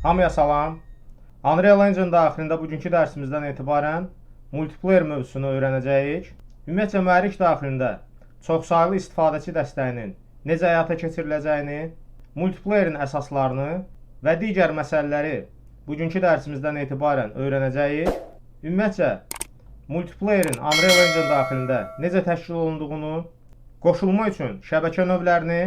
Hamıya salam. Unreal Engine daxilində bugünkü dərsimizdən etibarən multiplayer mövzusunu öyrənəcəyik. Ümumiyyətlə, mühərrik daxilində çoxsaylı istifadəçi dəstəyinin necə həyata keçiriləcəyini, multiplayerin əsaslarını və digər məsələləri bugünkü dərsimizdən etibarən öyrənəcəyik. Ümumiyyətlə, multiplayerin Unreal Engine daxilində necə təşkil olunduğunu, qoşulma üçün şəbəkə növlərini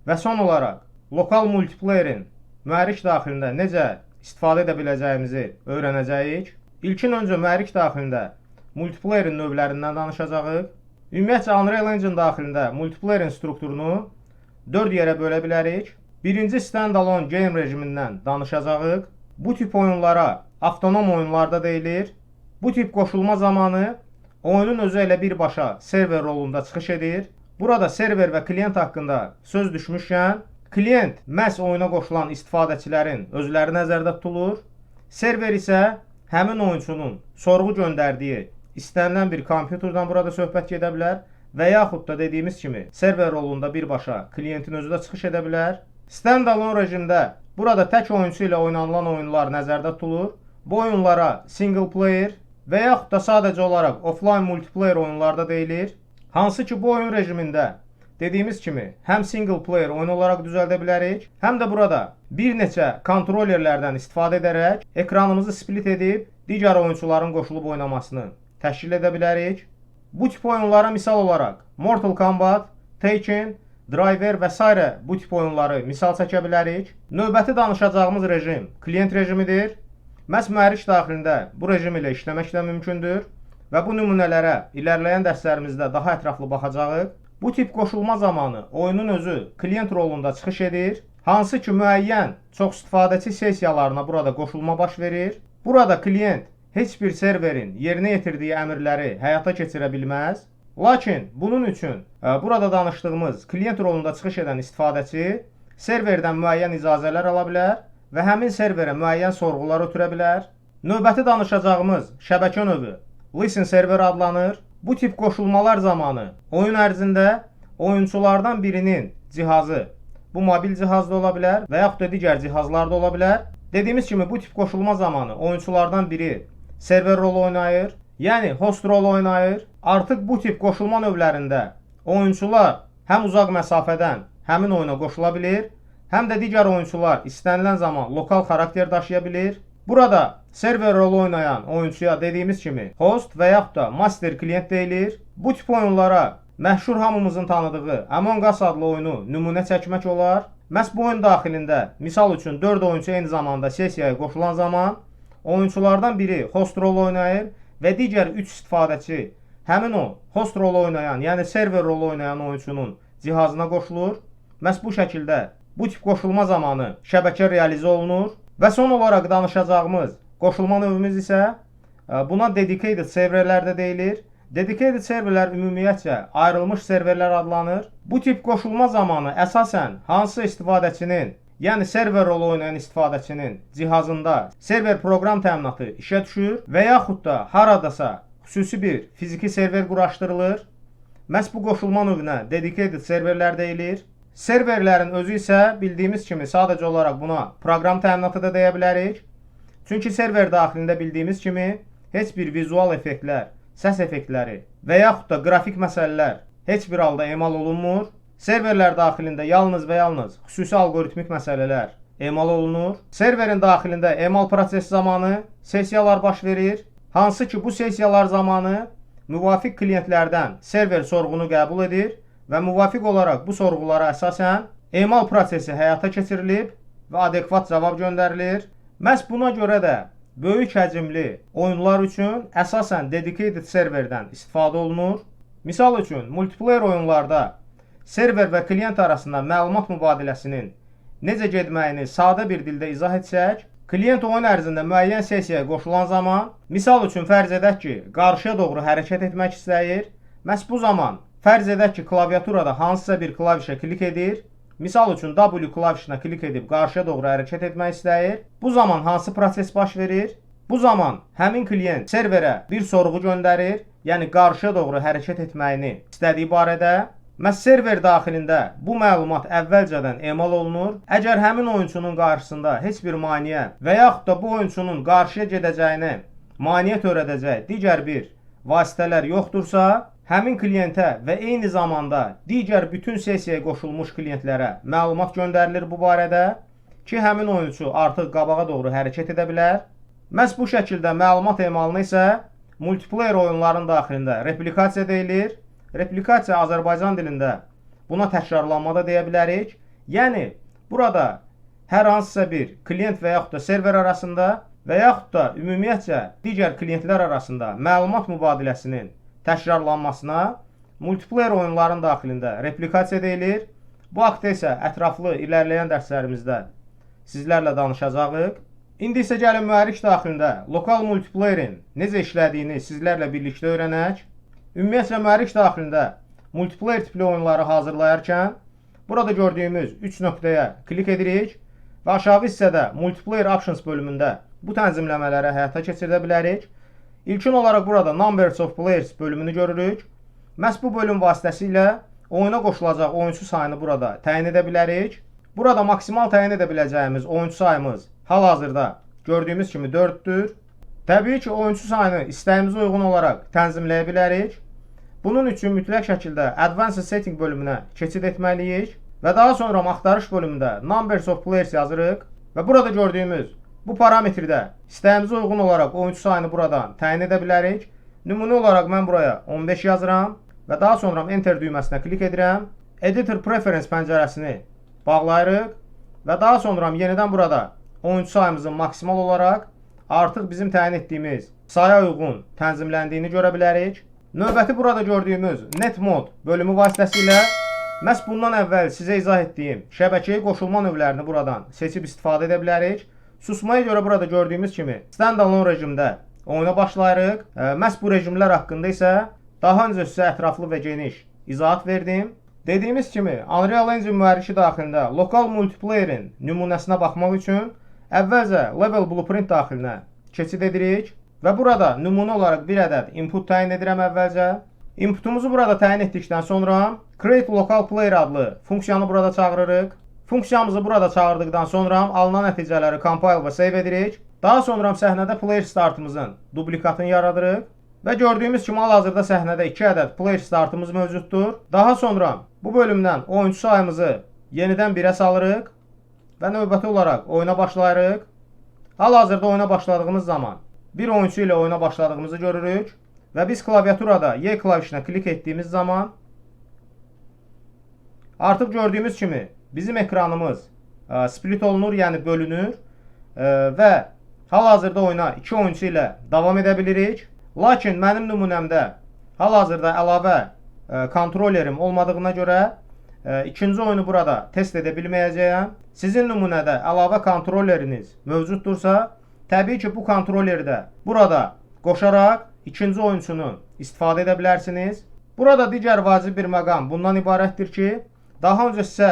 və son olaraq lokal multiplayerin mühərrik daxilində necə istifadə edə biləcəyimizi öyrənəcəyik. İlkin öncə mühərrik daxilində multiplayerin növlərindən danışacağıq. Ümumiyyətlə, Unreal Engine daxilində multiplayerin strukturunu 4 yerə bölə bilərik. Birinci standalone game rejimindən danışacağıq. Bu tip oyunlara avtonom oyunlarda deyilir. Bu tip qoşulma zamanı oyunun özü elə birbaşa server rolunda çıxış edir. Burada server və klient haqqında söz düşmüşkən, klient məhz oyuna qoşulan istifadəçilərin özləri nəzərdə tutulur. Server isə həmin oyunçunun sorğu göndərdiyi istənilən bir kompüterdən burada söhbət gedə bilər və yaxud da dediyimiz kimi server rolunda birbaşa klientin özü də çıxış edə bilər. Standalone rejimdə burada tək oyunçu ilə oynanılan oyunlar nəzərdə tutulur. Bu oyunlara single player və yaxud da sadəcə olaraq offline multiplayer oyunlarda deyilir. Hansı ki, bu oyun rejimində dediyimiz kimi həm single player oyun olaraq düzəldə bilərik, həm də burada bir neçə kontrollerlərdən istifadə edərək ekranımızı split edib digər oyunçuların qoşulub oynamasını təşkil edə bilərik. Bu tip oyunlara misal olaraq Mortal Kombat, Tekken, Driver və s. bu tip oyunları misal çəkə bilərik. Növbəti danışacağımız rejim klient rejimidir. Məhz mühərrik daxilində bu rejim ilə işləmək də mümkündür və bu nümunələrə ilərləyən dərslərimizdə daha ətraflı baxacağıq. Bu tip qoşulma zamanı oyunun özü klient rolunda çıxış edir. Hansı ki, müəyyən çox istifadəçi sessiyalarına burada qoşulma baş verir. Burada klient heç bir serverin yerinə yetirdiyi əmrləri həyata keçirə bilməz. Lakin bunun üçün burada danışdığımız klient rolunda çıxış edən istifadəçi serverdən müəyyən icazələr ala bilər və həmin serverə müəyyən sorğular ötürə bilər. Növbəti danışacağımız şəbəkə növü Listen server adlanır. Bu tip qoşulmalar zamanı oyun ərzində oyunçulardan birinin cihazı, bu mobil cihazda ola bilər və yaxud da digər cihazlarda ola bilər. Dediyimiz kimi bu tip qoşulma zamanı oyunçulardan biri server rolu oynayır, yəni host rolu oynayır. Artıq bu tip qoşulma növlərində oyunçular həm uzaq məsafədən həmin oyuna qoşula bilir, həm də digər oyunçular istənilən zaman lokal xarakter daşıya bilir. Burada server rolu oynayan oyunçuya dediyimiz kimi host və yaxud da master klient deyilir. Bu tip oyunlara məşhur hamımızın tanıdığı Among Us adlı oyunu nümunə çəkmək olar. Məhz bu oyun daxilində misal üçün 4 oyunçu eyni zamanda sessiyaya qoşulan zaman oyunçulardan biri host rolu oynayır və digər 3 istifadəçi həmin o host rolu oynayan, yəni server rolu oynayan oyunçunun cihazına qoşulur. Məhz bu şəkildə bu tip qoşulma zamanı şəbəkə realizə olunur. Və son olaraq danışacağımız qoşulma növümüz isə buna dedicated serverlər də deyilir. Dedicated serverlər ümumiyyətcə ayrılmış serverlər adlanır. Bu tip qoşulma zamanı əsasən hansı istifadəçinin, yəni server rolu oynayan istifadəçinin cihazında server proqram təminatı işə düşür və yaxud da haradasa xüsusi bir fiziki server quraşdırılır. Məhz bu qoşulma növünə dedicated serverlər deyilir. Serverlərin özü isə bildiyimiz kimi sadəcə olaraq buna proqram təminatı da deyə bilərik. Çünki server daxilində bildiyimiz kimi heç bir vizual effektlər, səs effektləri və yaxud da qrafik məsələlər heç bir halda emal olunmur. Serverlər daxilində yalnız və yalnız xüsusi algoritmik məsələlər emal olunur. Serverin daxilində emal prosesi zamanı sessiyalar baş verir. Hansı ki, bu sessiyalar zamanı müvafiq klientlərdən server sorğunu qəbul edir və müvafiq olaraq bu sorğulara əsasən emal prosesi həyata keçirilib və adekvat cavab göndərilir. Məhz buna görə də böyük həcmli oyunlar üçün əsasən dedicated serverdən istifadə olunur. Misal üçün, multiplayer oyunlarda server və klient arasında məlumat mübadiləsinin necə getməyini sadə bir dildə izah etsək, klient oyun ərzində müəyyən sessiyaya qoşulan zaman, misal üçün fərz edək ki, qarşıya doğru hərəkət etmək istəyir. Məhz bu zaman fərz edək ki, klaviaturada hansısa bir klavişə klik edir. Misal üçün W klavişinə klik edib qarşıya doğru hərəkət etmək istəyir. Bu zaman hansı proses baş verir? Bu zaman həmin klient serverə bir sorğu göndərir, yəni qarşıya doğru hərəkət etməyini istədiyi barədə. Məhz server daxilində bu məlumat əvvəlcədən emal olunur. Əgər həmin oyunçunun qarşısında heç bir maneə və yaxud da bu oyunçunun qarşıya gedəcəyini maneə törədəcək digər bir vasitələr yoxdursa, həmin klientə və eyni zamanda digər bütün sessiyaya qoşulmuş klientlərə məlumat göndərilir bu barədə ki, həmin oyunçu artıq qabağa doğru hərəkət edə bilər. Məhz bu şəkildə məlumat emalını isə multiplayer oyunların daxilində replikasiya deyilir. Replikasiya Azərbaycan dilində buna təkrarlanma da deyə bilərik. Yəni, burada hər hansısa bir klient və yaxud da server arasında və yaxud da ümumiyyətcə digər klientlər arasında məlumat mübadiləsinin təkrarlanmasına multiplayer oyunların daxilində replikasiya deyilir. Bu haqda isə ətraflı irəliləyən dərslərimizdə sizlərlə danışacağıq. İndi isə gəlin mühərrik daxilində lokal multiplayerin necə işlədiyini sizlərlə birlikdə öyrənək. Ümumiyyətlə mühərrik daxilində multiplayer tipli oyunları hazırlayarkən burada gördüyümüz 3 nöqtəyə klik edirik və aşağı hissədə Multiplayer Options bölümündə bu tənzimləmələri həyata keçirə bilərik. İlkin olaraq burada Numbers of Players bölümünü görürük. Məhz bu bölüm vasitəsilə oyuna qoşulacaq oyunçu sayını burada təyin edə bilərik. Burada maksimal təyin edə biləcəyimiz oyunçu sayımız hal-hazırda gördüyümüz kimi 4-dür. Təbii ki, oyunçu sayını istəyimizə uyğun olaraq tənzimləyə bilərik. Bunun üçün mütləq şəkildə Advanced Setting bölümünə keçid etməliyik və daha sonra axtarış bölümündə Numbers of Players yazırıq və burada gördüyümüz bu parametrdə istəyimizə uyğun olaraq oyunçu sayını buradan təyin edə bilərik. Nümunə olaraq mən buraya 15 yazıram və daha sonra Enter düyməsinə klik edirəm. Editor Preference pəncərəsini bağlayırıq və daha sonra yenidən burada oyuncu sayımızın maksimal olaraq artıq bizim təyin etdiyimiz saya uyğun tənzimləndiyini görə bilərik. Növbəti burada gördüyümüz Net Mode bölümü vasitəsilə məhz bundan əvvəl sizə izah etdiyim şəbəkəyə qoşulma növlərini buradan seçib istifadə edə bilərik. Susmaya görə burada gördüyümüz kimi Standalone rejimdə oyuna başlayırıq. Məhz bu rejimlər haqqında isə daha öncə sizə ətraflı və geniş izahat verdim. Dediyimiz kimi Unreal Engine mühərriki daxilində lokal multiplayerin nümunəsinə baxmaq üçün əvvəlcə Level Blueprint daxilinə keçid edirik. Və burada nümunə olaraq bir ədəd input təyin edirəm əvvəlcə. Inputumuzu burada təyin etdikdən sonra Create Local Player adlı funksiyanı burada çağırırıq. Funksiyamızı burada çağırdıqdan sonra alınan nəticələri compile və save edirik. Daha sonra səhnədə Player Startımızın duplikatını yaradırıq. Və gördüyümüz kimi hal-hazırda səhnədə 2 ədəd Player Startımız mövcuddur. Daha sonra bu bölümdən oyuncu sayımızı yenidən 1-ə salırıq və növbəti olaraq oyuna başlayırıq. Hal-hazırda oyuna başladığımız zaman bir oyuncu ilə oyuna başladığımızı görürük və biz klaviaturada Y klavişinə klik etdiyimiz zaman artıq gördüyümüz kimi bizim ekranımız split olunur, yəni bölünür və hal-hazırda oyuna 2 oyuncu ilə davam edə bilirik. Lakin mənim nümunəmdə hal-hazırda əlavə kontrolerim olmadığına görə ikinci oyunu burada test edə bilməyəcəyəm. Sizin nümunədə əlavə kontroleriniz mövcuddursa, təbii ki, bu kontroleri də burada qoşaraq ikinci oyunçunu istifadə edə bilərsiniz. Burada digər vacib bir məqam bundan ibarətdir ki, daha öncə sizə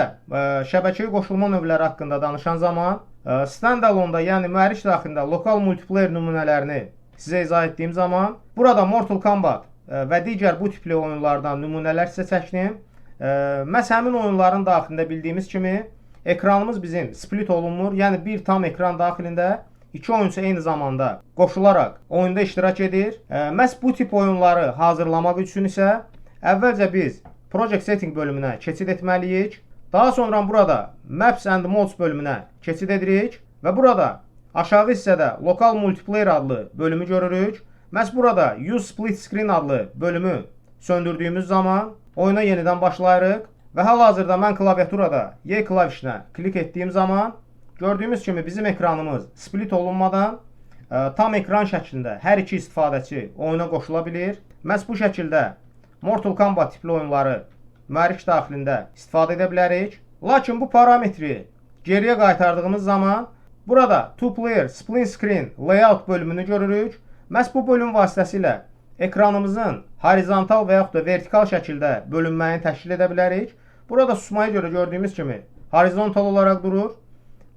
şəbəkəyə qoşulma növləri haqqında danışan zaman Standalone-da, yəni mühərrik daxilində lokal multiplayer nümunələrini sizə izah etdiyim zaman burada Mortal Kombat və digər bu tipli oyunlardan nümunələr sizə çəkdim. Məhz həmin oyunların daxilində bildiyimiz kimi ekranımız bizim split olunmur, yəni bir tam ekran daxilində 2 oyuncu eyni zamanda qoşularaq oyunda iştirak edir. Məhz bu tip oyunları hazırlamaq üçün isə əvvəlcə biz Project Setting bölümünə keçid etməliyik. Daha sonra burada Maps and Modes bölümünə keçid edirik və burada aşağı hissədə Local Multiplayer adlı bölümü görürük. Məhz burada Use Split Screen adlı bölümü söndürdüyümüz zaman oyuna yenidən başlayırıq və hal-hazırda mən klaviaturada Y klavişinə klik etdiyim zaman gördüyümüz kimi bizim ekranımız split olunmadan tam ekran şəklində hər iki istifadəçi oyuna qoşula bilir. Məhz bu şəkildə Mortal Kombat tipli oyunları mühərrik daxilində istifadə edə bilərik. Lakin bu parametri geriyə qaytardığımız zaman burada Two Player Split Screen Layout bölümünü görürük. Məhz bu bölüm vasitəsilə ekranımızın horizontal və yaxud da vertikal şəkildə bölünməyini təşkil edə bilərik. Burada susmaya görə gördüyümüz kimi horizontal olaraq durur.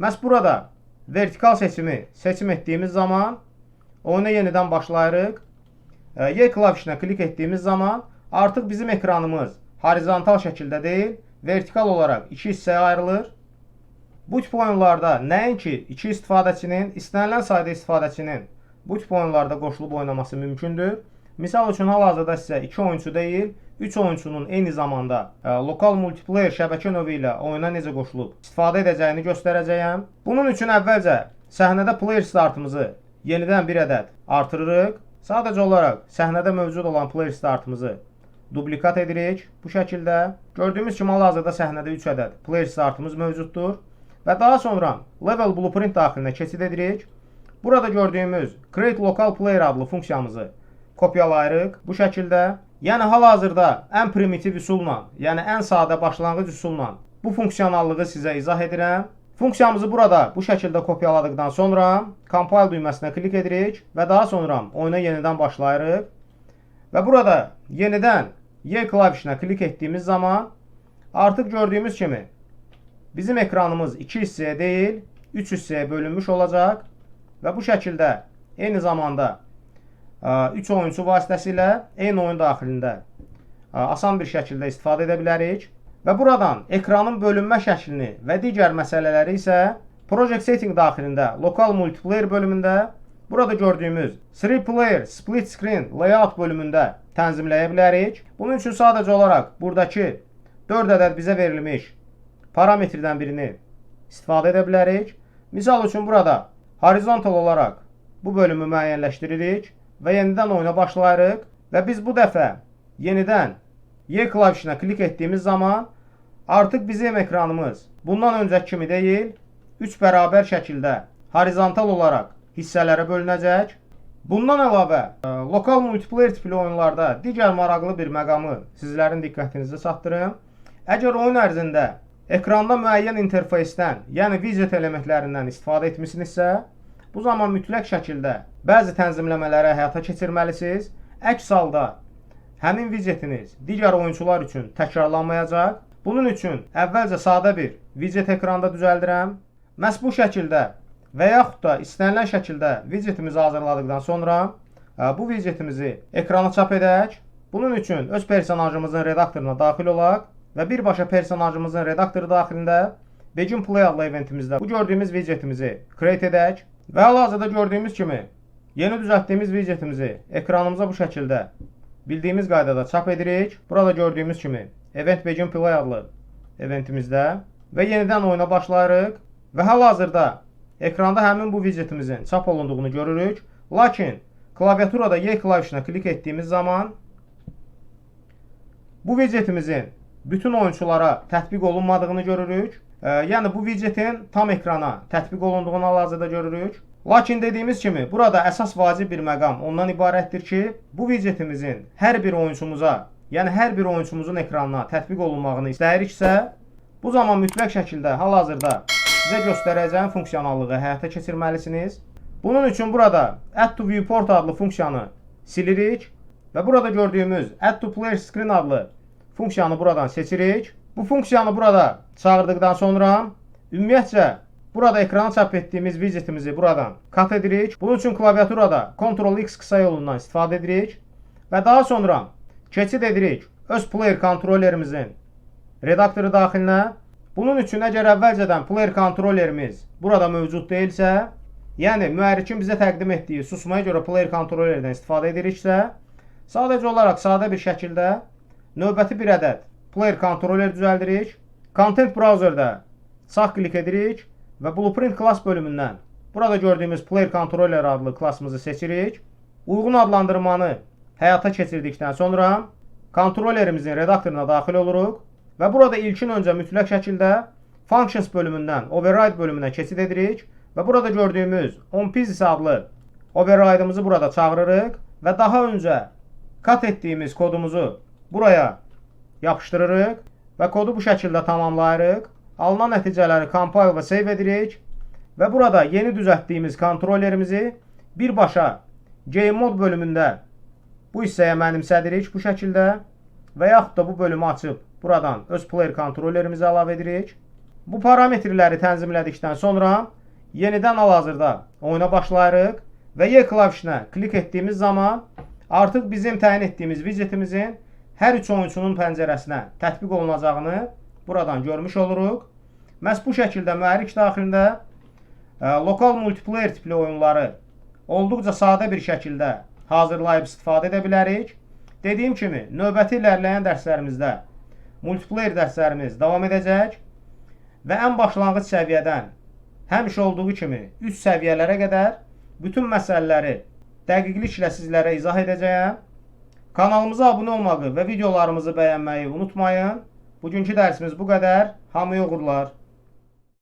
Məhz burada vertikal seçimi seçim etdiyimiz zaman oyuna yenidən başlayırıq. Y klavişinə klik etdiyimiz zaman artıq bizim ekranımız horizontal şəkildə deyil, vertikal olaraq iki hissəyə ayrılır. Bu tip oyunlarda nəinki iki istifadəçinin, istənilən sayda istifadəçinin bu tip oyunlarda qoşulub oynaması mümkündür. Misal üçün, hal-hazırda sizə 2 oyunçu deyil, 3 oyunçunun eyni zamanda lokal multiplayer şəbəkə növü ilə oyuna necə qoşulub istifadə edəcəyini göstərəcəyəm. Bunun üçün əvvəlcə səhnədə player startımızı yenidən bir ədəd artırırıq. Sadəcə olaraq səhnədə mövcud olan player startımızı dublikat edirik. Bu şəkildə gördüyümüz kimi hal-hazırda səhnədə 3 ədəd player startımız mövcuddur. Və daha sonra level blueprint daxilinə keçid edirik. Burada gördüyümüz create local player adlı funksiyamızı kopyalayırıq bu şəkildə. Yəni hal-hazırda ən primitiv üsulla, yəni ən sadə başlanğıc üsulla bu funksionallığı sizə izah edirəm. Funksiyamızı burada bu şəkildə kopyaladıqdan sonra compile düyməsinə klik edirik və daha sonra oyuna yenidən başlayırıq. Və burada yenidən Y klavişinə klik etdiyimiz zaman artıq gördüyümüz kimi bizim ekranımız 2 hissəyə deyil, 3 hissəyə bölünmüş olacaq və bu şəkildə eyni zamanda 3 oyunçu vasitəsilə eyni oyun daxilində asan bir şəkildə istifadə edə bilərik. Və buradan ekranın bölünmə şəklini və digər məsələləri isə Project Setting daxilində lokal multiplayer bölümündə burada gördüyümüz 3 Player Split Screen Layout bölümündə tənzimləyə bilərik. Bunun üçün sadəcə olaraq buradakı 4 ədəd bizə verilmiş parametrdən birini istifadə edə bilərik. Misal üçün burada horizontal olaraq bu bölümü müəyyənləşdiririk və yenidən oyuna başlayırıq və biz bu dəfə yenidən Y klavişinə klik etdiyimiz zaman artıq bizim ekranımız bundan öncəki kimi deyil, 3 bərabər şəkildə horizontal olaraq hissələrə bölünəcək. Bundan əlavə, lokal multiplayer tipli oyunlarda digər maraqlı bir məqamı sizlərin diqqətinizi çatdırım. Əgər oyun ərzində ekranda müəyyən interfeysdən, yəni widget elementlərindən istifadə etmisinizsə, bu zaman mütləq şəkildə bəzi tənzimləmələri həyata keçirməlisiniz. Əks halda həmin widgetiniz digər oyunçular üçün təkrarlanmayacaq. Bunun üçün əvvəlcə sadə bir widget ekranda düzəldirəm. Məhz bu şəkildə və yaxud da istənilən şəkildə widgetimizi hazırladıqdan sonra bu widgetimizi ekrana çap edək. Bunun üçün öz personajımızın redaktoruna daxil olaq və birbaşa personajımızın redaktoru daxilində Begin Play adlı eventimizdə bu gördüyümüz widgetimizi create edək və hal-hazırda gördüyümüz kimi yeni düzəltdiyimiz widgetimizi ekranımıza bu şəkildə bildiyimiz qaydada çap edirik. Burada gördüyümüz kimi Event Begin Play adlı eventimizdə və yenidən oyuna başlayırıq və hal-hazırda ekranda həmin bu widgetimizin çap olunduğunu görürük. Lakin klaviaturada Y klavişinə klik etdiyimiz zaman bu widgetimizin bütün oyunçulara tətbiq olunmadığını görürük. Yəni bu widgetin tam ekrana tətbiq olunduğunu hal-hazırda görürük. Lakin dediyimiz kimi burada əsas vacib bir məqam ondan ibarətdir ki, bu widgetimizin hər bir oyunçumuza, yəni hər bir oyunçumuzun ekranına tətbiq olunmağını istəyiriksə, bu zaman mütləq şəkildə hal-hazırda sizə göstərəcəyim funksiyonallığı həyata keçirməlisiniz. Bunun üçün burada Add to Viewport adlı funksiyanı silirik və burada gördüyümüz Add to Player Screen adlı funksiyanı buradan seçirik. Bu funksiyanı burada çağırdıqdan sonra ümumiyyətcə burada ekrana çap etdiyimiz widgetimizi buradan kat edirik. Bunun üçün klaviaturada Ctrl-X qısa yolundan istifadə edirik və daha sonra keçid edirik öz player kontrolerimizin redaktoru daxilinə. Bunun üçün əgər əvvəlcədən player kontrolerimiz burada mövcud deyilsə, yəni mühərrikin bizə təqdim etdiyi susmaya görə player kontrolerdən istifadə ediriksə, sadəcə olaraq sadə bir şəkildə növbəti bir ədəd player kontroler düzəldirik. Content browserdə sağ klik edirik və Blueprint class bölümündən burada gördüyümüz Player Controller adlı klassımızı seçirik. Uyğun adlandırmanı həyata keçirdikdən sonra kontrolerimizin redaktoruna daxil oluruq və burada ilkin öncə mütləq şəkildə Functions bölümündən Override bölümünə keçid edirik və burada gördüyümüz onPieces adlı override'ımızı burada çağırırıq və daha öncə kat etdiyimiz kodumuzu buraya yapışdırırıq və kodu bu şəkildə tamamlayırıq. Alınan nəticələri compile və save edirik və burada yeni düzəltdiyimiz kontrolerimizi birbaşa Game Mode bölümündə bu hissəyə mənimsədirik bu şəkildə və yaxud da bu bölümü açıb buradan öz player kontrolerimizi əlavə edirik. Bu parametrləri tənzimlədikdən sonra yenidən hal-hazırda oyuna başlayırıq və Y klavişinə klik etdiyimiz zaman artıq bizim təyin etdiyimiz widgetimizin hər üç oyunçunun pəncərəsinə tətbiq olunacağını buradan görmüş oluruq. Məhz bu şəkildə mühərrik daxilində lokal multiplayer tipli oyunları olduqca sadə bir şəkildə hazırlayıb istifadə edə bilərik. Dediyim kimi, növbəti ilərləyən dərslərimizdə multiplayer dərslərimiz davam edəcək və ən başlanğıc səviyyədən həmişə olduğu kimi üst səviyyələrə qədər bütün məsələləri dəqiqliklə sizlərə izah edəcəyəm. Kanalımıza abunə olmağı və videolarımızı bəyənməyi unutmayın. Bugünkü dərsimiz bu qədər. Hamıya uğurlar.